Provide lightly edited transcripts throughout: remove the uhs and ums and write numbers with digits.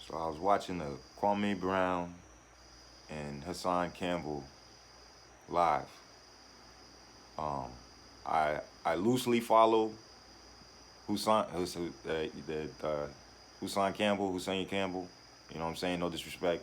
So I was watching the Kwame Brown and Hassan Campbell live. Um, I loosely follow Hussein Campbell. You know what I'm saying? No disrespect.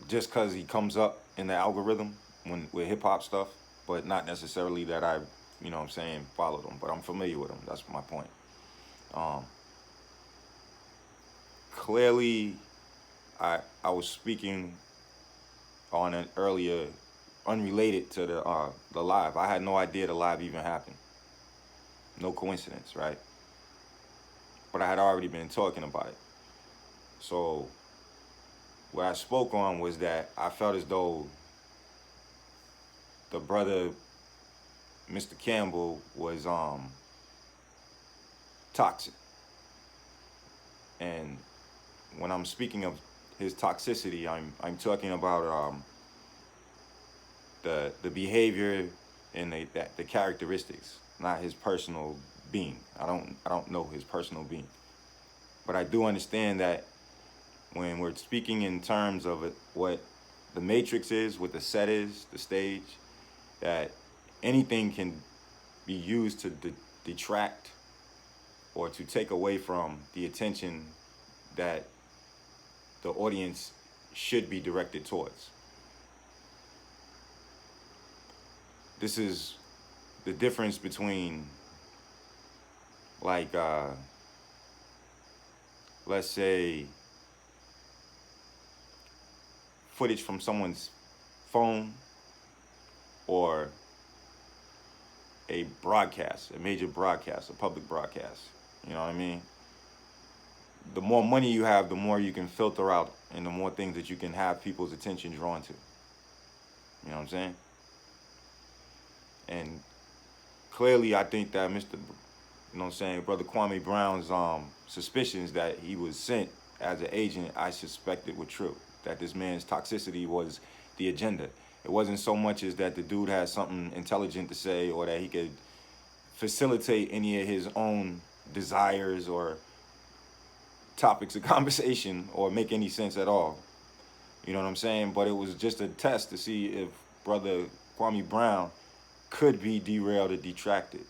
Just because he comes up in the algorithm when with hip hop stuff, but not necessarily that I, you know what I'm saying, followed him. But I'm familiar with him. That's my point. Um, Clearly, I was speaking on an earlier, unrelated to the live. I had no idea the live even happened. No coincidence, right? But I had already been talking about it. So what I spoke on was that I felt as though the brother Mr. Campbell was toxic. And when I'm speaking of his toxicity, I'm talking about the behavior and the characteristics, not his personal being. I don't know his personal being, but I do understand that when we're speaking in terms of what the matrix is, what the set is, the stage, that anything can be used to detract or to take away from the attention that the audience should be directed towards. This is the difference between, like, let's say, footage from someone's phone or a broadcast, a major broadcast, a public broadcast. You know what I mean? The more money you have, the more you can filter out and the more things that you can have people's attention drawn to. You know what I'm saying? And clearly, I think that you know what I'm saying, Brother Kwame Brown's suspicions that he was sent as an agent, I suspected were true. That this man's toxicity was the agenda. It wasn't so much as that the dude had something intelligent to say or that he could facilitate any of his own desires or topics of conversation or make any sense at all. You know what I'm saying? But it was just a test to see if Brother Kwame Brown could be derailed or detracted.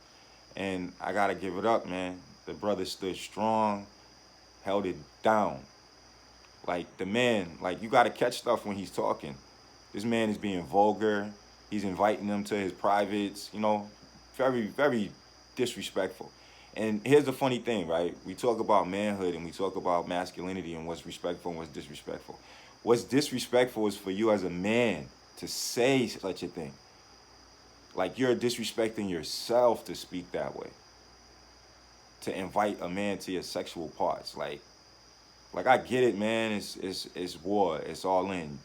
And I gotta give it up, man. The brother stood strong, held it down. Like the man, like you gotta catch stuff when he's talking. This man is being vulgar. He's inviting them to his privates, you know, very, very disrespectful. And here's the funny thing, right? We talk about manhood and we talk about masculinity and what's respectful and what's disrespectful. What's disrespectful is for you as a man to say such a thing. Like you're disrespecting yourself to speak that way. To invite a man to your sexual parts. Like I get it, man. It's war. It's all in.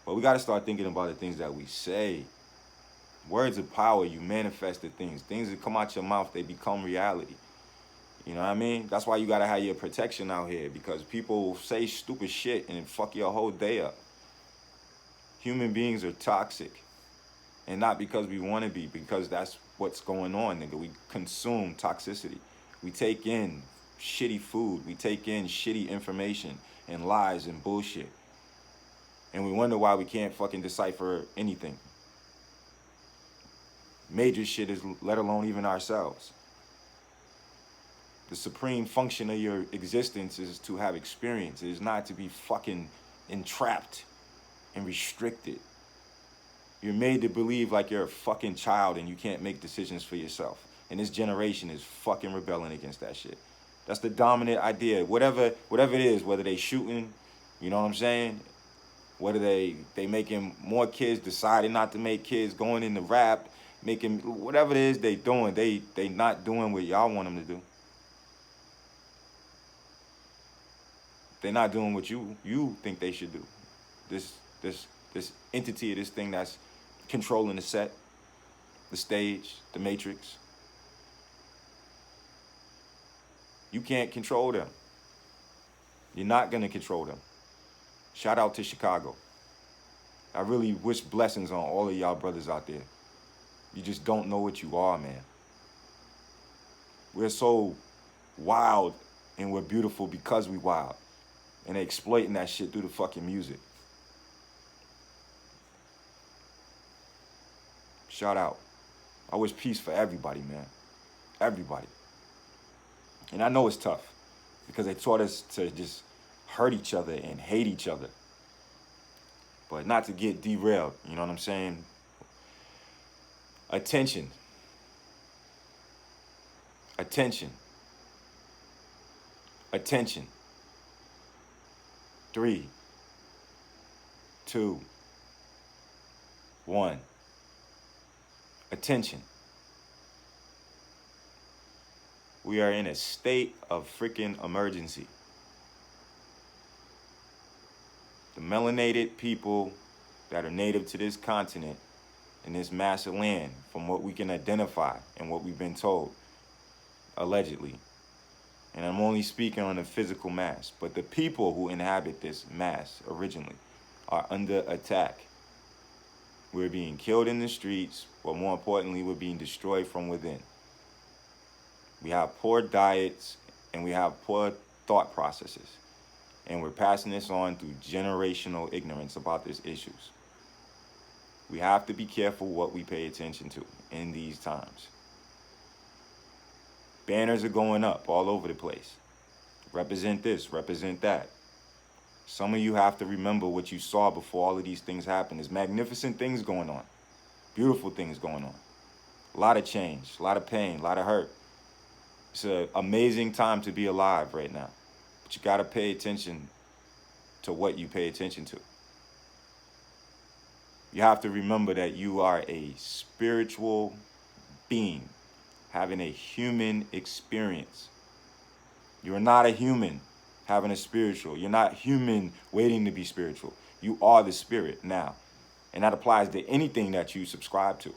But we gotta start thinking about the things that we say. Words of power, you manifest the things. Things that come out your mouth, they become reality. You know what I mean? That's why you gotta have your protection out here because people say stupid shit and fuck your whole day up. Human beings are toxic. And not because we want to be, because that's what's going on, nigga. We consume toxicity. We take in shitty food. We take in shitty information and lies and bullshit. And we wonder why we can't fucking decipher anything. Major shit is, let alone even ourselves. The supreme function of your existence is to have experience. It is not to be fucking entrapped and restricted. You're made to believe like you're a fucking child and you can't make decisions for yourself. And this generation is fucking rebelling against that shit. That's the dominant idea. Whatever it is, whether they shooting, you know what I'm saying? Whether they making more kids, deciding not to make kids, going into rap, making whatever it is they doing, they not doing what y'all want them to do. They're not doing what you think they should do. This entity of this thing that's controlling the set, the stage, the matrix. You can't control them. You're not gonna control them. Shout out to Chicago. I really wish blessings on all of y'all brothers out there. You just don't know what you are, man. We're so wild and we're beautiful because we wild. And they exploiting that shit through the fucking music. Shout out. I wish peace for everybody, man. Everybody. And I know it's tough because they taught us to just hurt each other and hate each other. But not to get derailed, you know what I'm saying? Attention. Attention. Attention. 3, 2, 1. Attention. We are in a state of freaking emergency. The melanated people that are native to this continent and this massive land, from what we can identify and what we've been told, allegedly. And I'm only speaking on the physical mass, but the people who inhabit this mass originally are under attack. We're being killed in the streets, but more importantly, we're being destroyed from within. We have poor diets and we have poor thought processes. And we're passing this on through generational ignorance about these issues. We have to be careful what we pay attention to in these times. Banners are going up all over the place. Represent this, represent that. Some of you have to remember what you saw before all of these things happened. There's magnificent things going on. Beautiful things going on. A lot of change, a lot of pain, a lot of hurt. It's an amazing time to be alive right now. But you got to pay attention to what you pay attention to. You have to remember that you are a spiritual being having a human experience. You're not a human having a spiritual. You're not human waiting to be spiritual. You are the spirit now. And that applies to anything that you subscribe to.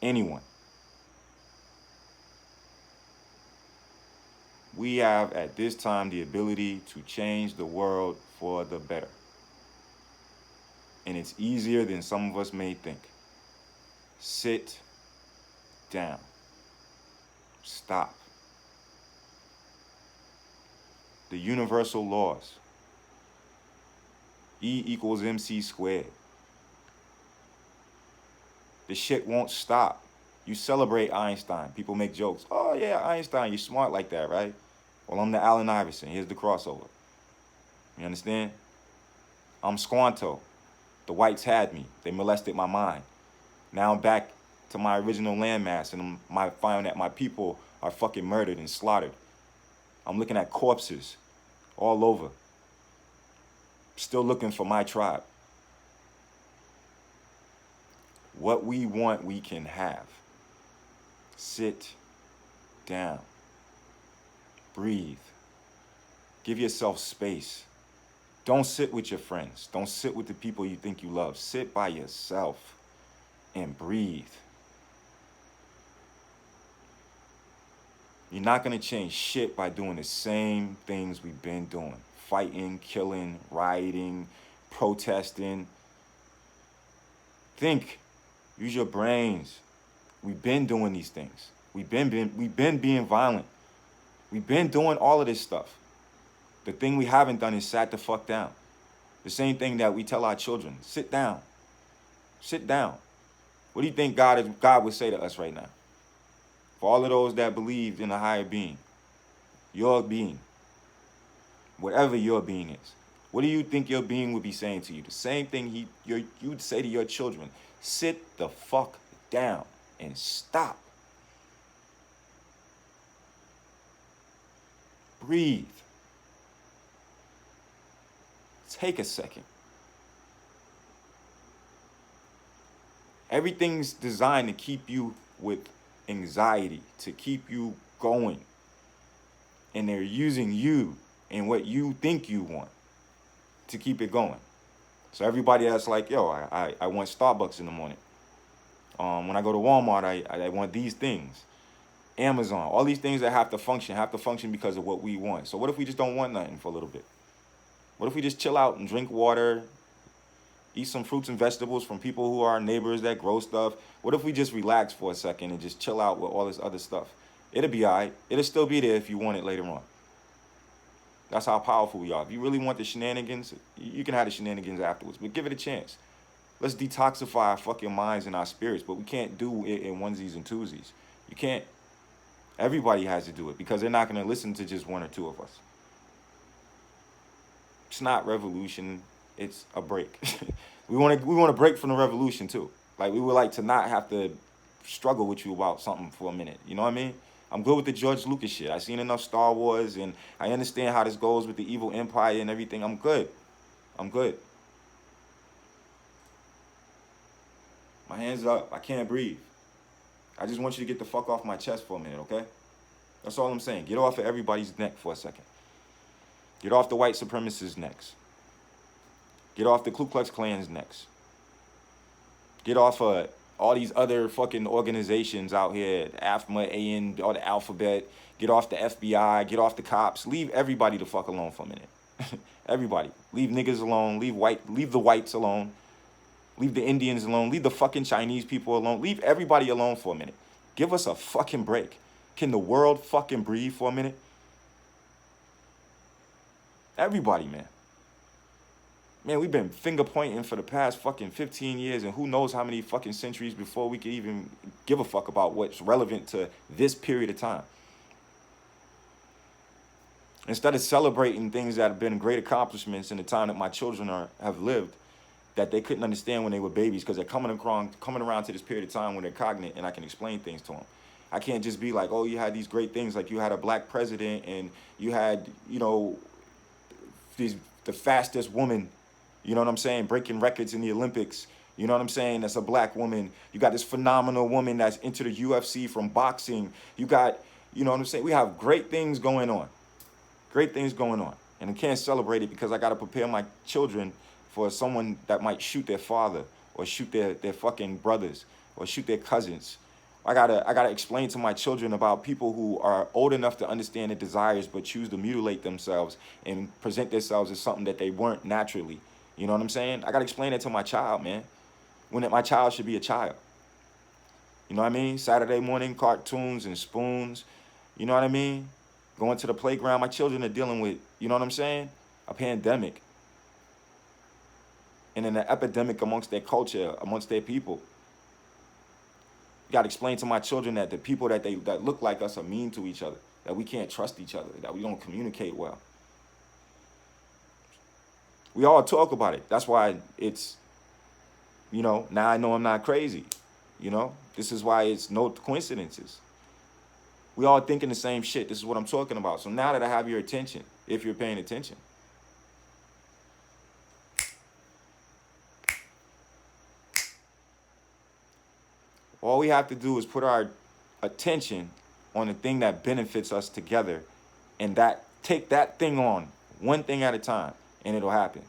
Anyone. We have, at this time, the ability to change the world for the better. And it's easier than some of us may think. Sit down. Stop. The universal laws. E equals MC squared. The shit won't stop. You celebrate Einstein. People make jokes. Oh yeah, Einstein, you're smart like that, right? Well, I'm the Allen Iverson. Here's the crossover. You understand? I'm Squanto. The whites had me. They molested my mind. Now I'm back to my original landmass, and I find that my people are fucking murdered and slaughtered. I'm looking at corpses all over. Still looking for my tribe. What we want, we can have. Sit down. Breathe. Give yourself space. Don't sit with your friends. Don't sit with the people you think you love. Sit by yourself and breathe. You're not going to change shit by doing the same things we've been doing. Fighting, killing, rioting, protesting. Think. Use your brains. We've been doing these things. We've been being violent. We've been doing all of this stuff. The thing we haven't done is sat the fuck down. The same thing that we tell our children. Sit down. Sit down. What do you think God would say to us right now? For all of those that believe in a higher being, your being, whatever your being is, what do you think your being would be saying to you? The same thing you'd say to your children. Sit the fuck down and stop. Breathe. Take a second. Everything's designed to keep you with anxiety, to keep you going. And they're using you and what you think you want to keep it going. So everybody that's like, yo, I want Starbucks in the morning. When I go to Walmart, I want these things. Amazon, all these things that have to function because of what we want. So what if we just don't want nothing for a little bit? What if we just chill out and drink water, eat some fruits and vegetables from people who are our neighbors that grow stuff? What if we just relax for a second and just chill out with all this other stuff? It'll be all right. It'll still be there if you want it later on. That's how powerful we are. If you really want the shenanigans, you can have the shenanigans afterwards, but give it a chance. Let's detoxify our fucking minds and our spirits, but we can't do it in onesies and twosies. You can't. Everybody has to do it because they're not going to listen to just one or two of us. It's not revolution. It's a break. we want to break from the revolution too. Like we would like to not have to struggle with you about something for a minute. You know what I mean? I'm good with the George Lucas shit. I've seen enough Star Wars and I understand how this goes with the evil empire and everything. I'm good. I'm good. My hands up. I can't breathe. I just want you to get the fuck off my chest for a minute, okay? That's all I'm saying. Get off of everybody's neck for a second. Get off the white supremacists' necks. Get off the Ku Klux Klan's necks. Get off of all these other fucking organizations out here, AFMA, AN, all the alphabet. Get off the FBI. Get off the cops. Leave everybody the fuck alone for a minute. Everybody. Leave niggas alone. Leave the whites alone. Leave the Indians alone. Leave the fucking Chinese people alone. Leave everybody alone for a minute. Give us a fucking break. Can the world fucking breathe for a minute? Everybody, man. Man, we've been finger pointing for the past fucking 15 years and who knows how many fucking centuries before we could even give a fuck about what's relevant to this period of time. Instead of celebrating things that have been great accomplishments in the time that my children have lived, that they couldn't understand when they were babies because they're coming around to this period of time when they're cognate and I can explain things to them. I can't just be like, oh, you had these great things, like you had a black president and you had, you know, the fastest woman, you know what I'm saying, breaking records in the Olympics, you know what I'm saying, that's a black woman. You got this phenomenal woman that's into the UFC from boxing. You got, you know what I'm saying, we have great things going on. Great things going on. And I can't celebrate it because I got to prepare my children for someone that might shoot their father or shoot their fucking brothers or shoot their cousins. I gotta explain to my children about people who are old enough to understand their desires but choose to mutilate themselves and present themselves as something that they weren't naturally. You know what I'm saying? I gotta explain that to my child, man. When my child should be a child. You know what I mean? Saturday morning cartoons and spoons. You know what I mean? Going to the playground. My children are dealing with, you know what I'm saying? A pandemic. And an epidemic amongst their culture, amongst their people. You got to explain to my children that the people that look like us are mean to each other, that we can't trust each other, that we don't communicate well. We all talk about it. That's why it's, you know, now I know I'm not crazy. You know, this is why it's no coincidences. We all thinking the same shit. This is what I'm talking about. So now that I have your attention, if you're paying attention, all we have to do is put our attention on the thing that benefits us together and that take that thing on one thing at a time and it'll happen.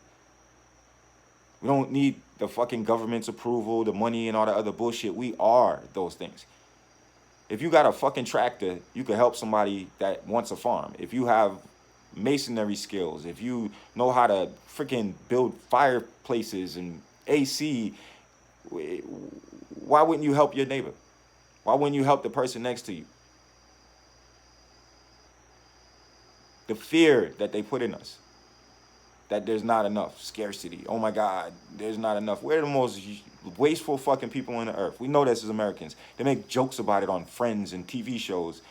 We don't need the fucking government's approval, the money and all the other bullshit. We are those things. If you got a fucking tractor, you can help somebody that wants a farm. If you have masonry skills, if you know how to freaking build fireplaces and AC, why wouldn't you help your neighbor? Why wouldn't you help the person next to you? The fear that they put in us, that there's not enough, scarcity. Oh my God, there's not enough. We're the most wasteful fucking people on the earth. We know this as Americans. They make jokes about it on Friends and TV shows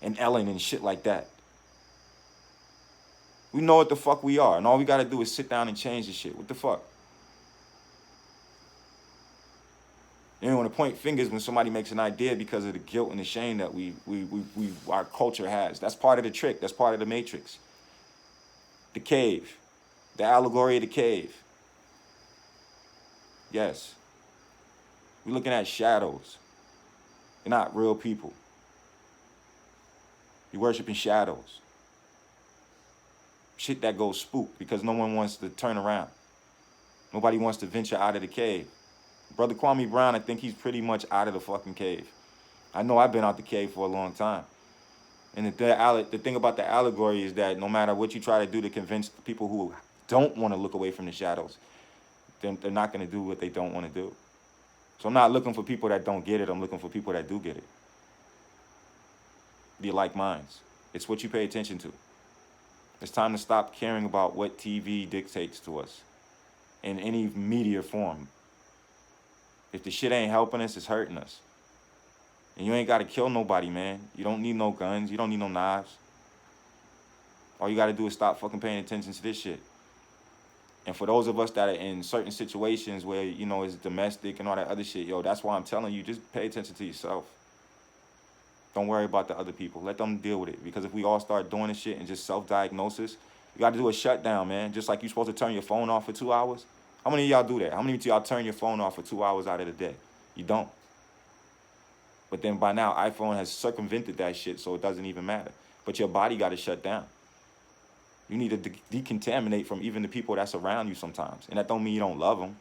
and Ellen and shit like that. We know what the fuck we are, and all we gotta do is sit down and change the shit. What the fuck? You don't want to point fingers when somebody makes an idea because of the guilt and the shame that our culture has. That's part of the trick. That's part of the matrix. The cave. The allegory of the cave. Yes. We're looking at shadows. They're not real people. You're worshiping shadows. Shit that goes spook because no one wants to turn around. Nobody wants to venture out of the cave. Brother Kwame Brown, I think he's pretty much out of the fucking cave. I know I've been out the cave for a long time. And the thing about the allegory is that no matter what you try to do to convince the people who don't want to look away from the shadows, they're not going to do what they don't want to do. So I'm not looking for people that don't get it. I'm looking for people that do get it. Be like minds. It's what you pay attention to. It's time to stop caring about what TV dictates to us in any media form. If the shit ain't helping us, it's hurting us. And you ain't got to kill nobody, man. You don't need no guns. You don't need no knives. All you got to do is stop fucking paying attention to this shit. And for those of us that are in certain situations where, you know, it's domestic and all that other shit, yo, that's why I'm telling you, just pay attention to yourself. Don't worry about the other people. Let them deal with it. Because if we all start doing this shit and just self-diagnosis, you got to do a shutdown, man. Just like you're supposed to turn your phone off for 2 hours. How many of y'all do that? How many of y'all turn your phone off for 2 hours out of the day? You don't. But then by now, iPhone has circumvented that shit, so it doesn't even matter. But your body got to shut down. You need to decontaminate from even the people that's around you sometimes. And that don't mean you don't love them.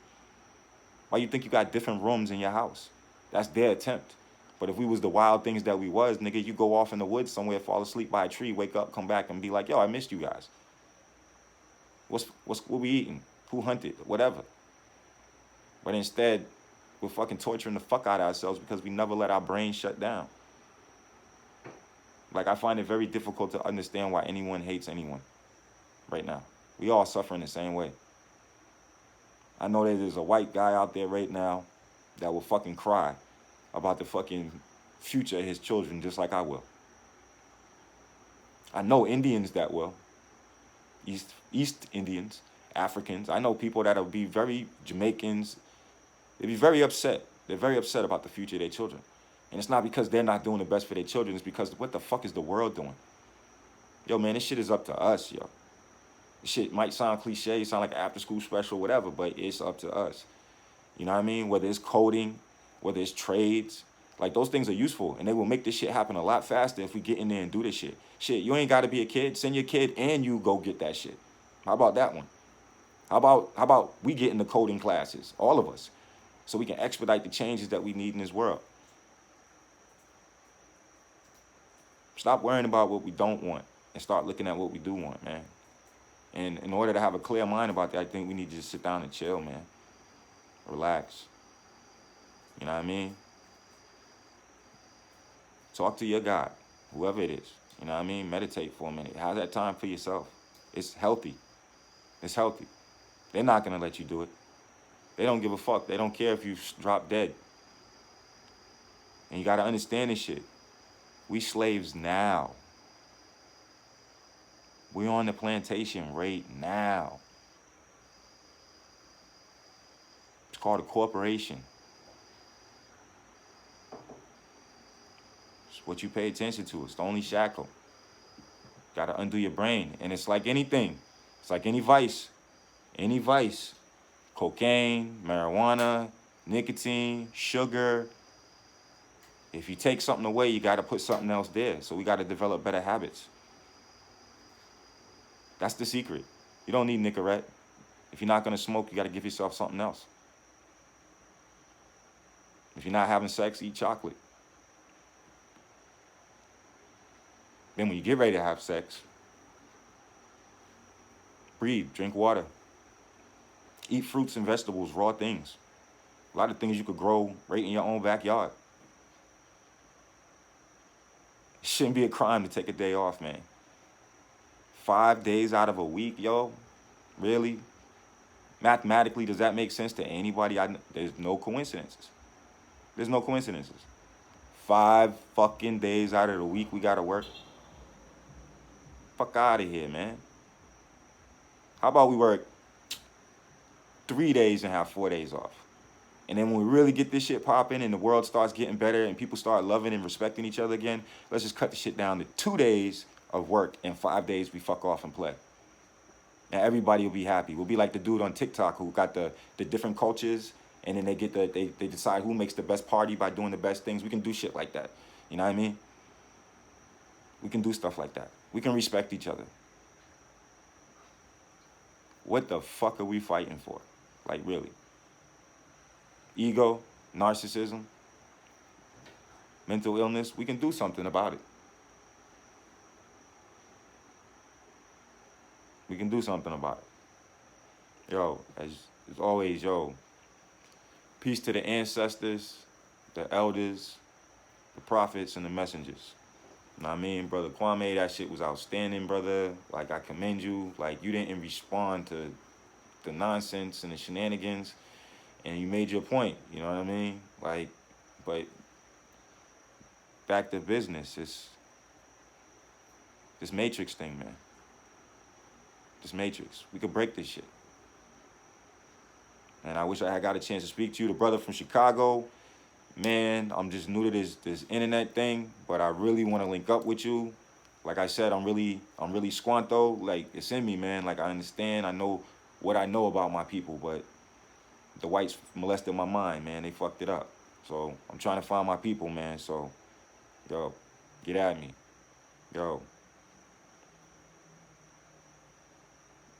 Why you think you got different rooms in your house? That's their attempt. But if we was the wild things that we was, nigga, you go off in the woods somewhere, fall asleep by a tree, wake up, come back, and be like, yo, I missed you guys. What we eating? Who hunted? Whatever. But instead, we're fucking torturing the fuck out of ourselves because we never let our brain shut down. Like, I find it very difficult to understand why anyone hates anyone right now. We all suffering the same way. I know that there's a white guy out there right now that will fucking cry about the fucking future of his children just like I will. I know Indians that will. East Indians, Africans. I know people that'll be very Jamaicans. They'll be very upset. They're very upset about the future of their children. And it's not because they're not doing the best for their children. It's because what the fuck is the world doing? Yo, man, this shit is up to us, yo. This shit might sound cliche, sound like an after-school special, whatever, but it's up to us. You know what I mean? Whether it's coding, whether it's trades, like those things are useful, and they will make this shit happen a lot faster if we get in there and do this shit. Shit, you ain't got to be a kid. Send your kid and you go get that shit. How about that one? How about we get in the coding classes, all of us, so we can expedite the changes that we need in this world. Stop worrying about what we don't want and start looking at what we do want, man. And in order to have a clear mind about that, I think we need to just sit down and chill, man. Relax. You know what I mean? Talk to your God, whoever it is. You know what I mean? Meditate for a minute. Have that time for yourself. It's healthy. It's healthy. They're not going to let you do it. They don't give a fuck. They don't care if you drop dead. And you got to understand this shit. We slaves now. We're on the plantation right now. It's called a corporation. It's what you pay attention to. It's the only shackle. Got to undo your brain. And it's like anything. It's like any vice. Any vice. Cocaine, marijuana, nicotine, sugar. If you take something away, you got to put something else there. So we got to develop better habits. That's the secret. You don't need Nicorette. If you're not going to smoke, you got to give yourself something else. If you're not having sex, eat chocolate. Then when you get ready to have sex, breathe, drink water. Eat fruits and vegetables, raw things. A lot of things you could grow right in your own backyard. It shouldn't be a crime to take a day off, man. 5 days out of a week, yo? Really? Mathematically, does that make sense to anybody? There's no coincidences. There's no coincidences. 5 fucking days out of the week we gotta work. Fuck out of here, man. How about we work 3 days and have 4 days off? And then when we really get this shit popping and the world starts getting better and people start loving and respecting each other again, let's just cut the shit down to 2 days of work and 5 days we fuck off and play. And everybody will be happy. We'll be like the dude on TikTok who got the different cultures, and then they decide who makes the best party by doing the best things. We can do shit like that. You know what I mean? We can do stuff like that. We can respect each other. What the fuck are we fighting for? Like, really? Ego, narcissism, mental illness, we can do something about it. We can do something about it. Yo, as always, yo, peace to the ancestors, the elders, the prophets, and the messengers. Know what I mean, brother Kwame, that shit was outstanding, brother. Like, I commend you. Like, you didn't respond to the nonsense and the shenanigans, and you made your point. You know what I mean? Like, but back to business. It's this Matrix thing, man. This Matrix. We could break this shit. And I wish I had got a chance to speak to you, the brother from Chicago. Man, I'm just new to this internet thing, but I really want to link up with you. Like I said, I'm really squanto. Like, it's in me, man. Like, I understand. I know what I know about my people, but the whites molested my mind, man. They fucked it up. So I'm trying to find my people, man. So, yo, get at me. Yo.